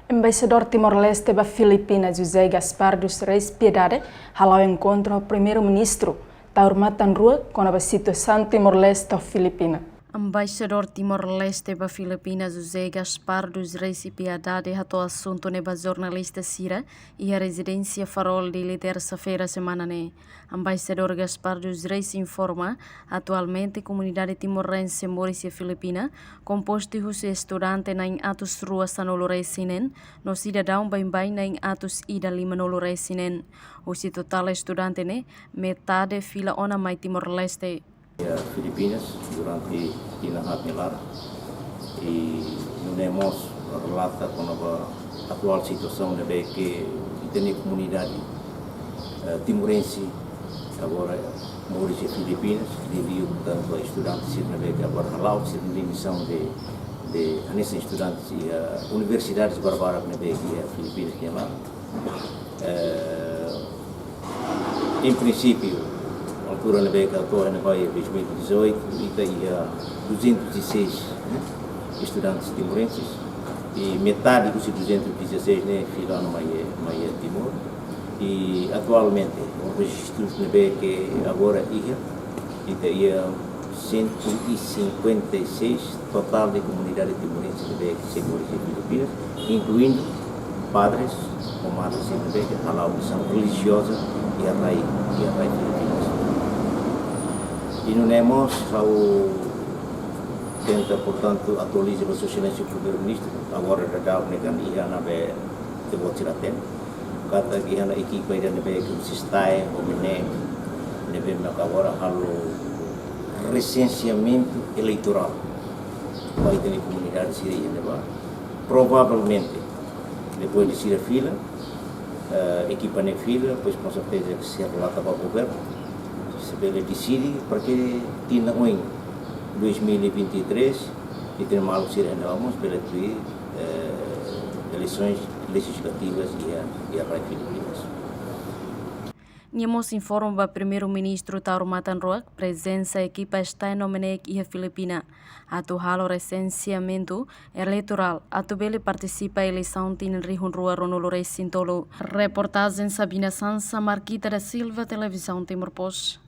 Embaixador Timor-Leste da Filipinas, José Gaspar dos Reis Piedade, halau encontro ao primeiro-ministro Taurmatan Rua com a situação Timor-Leste da Filipina. Embaixador Timor-Leste da Filipinas, José Gaspar dos Reis Piedade, ratou assunto neba jornalista Sira e a residência Farol de terça-feira semana né. Embaixador Gaspar dos Reis informa, atualmente a comunidade timorense Maurícia Filipina, composta de estudante em atos rua sanoloresinen, no cidadão bem em atos ida lima noloresinen. O total estudante né, metade fila ona mai Timor-Leste. Filipinas durante Tinahat Nilar e nós relata com a atual situação de que tem comunidade timorense agora Maurícia Filipinas devido tanto a estudantes que agora halau se tem missão de nesse estudantes e universidades barbara que a Filipinas que lá em princípio altura na beca agora na Bahia 2018 e tem 206 estudantes timorenses e metade dos 216 né ficaram na Maia Timor e atualmente o registro na beca agora e tem 156 total de comunidade timorense na beca seguras e Filipinas, incluindo padres ou madres na beca halau missão religiosa e a rai Filipinas. E não nemos ao tenta portanto atualizar a sua excelência o primeiro-ministro agora da dal negan ia na be de botiraten kata que na equipe ida na be que se está o mene deve na agora halo recenseamento eleitoral vai ter comunidade síria neba provavelmente depois de ser a fila equipa na fila pois com certeza que se relata para o governo se ele decide porque tinha em 2023 e tem mal ser vamos pela eleições legislativas e a Rai Filipinas. Niamos informa o primeiro-ministro Taurmatan Rua, presença equipa está em Omenek e a Filipina. Atual o recenseamento eleitoral, atubele participa a eleição tin Rihun Rua Ronolores Sintolo. Reportagem Sabina Sansa, Marquita da Silva, Televisão Timor Post.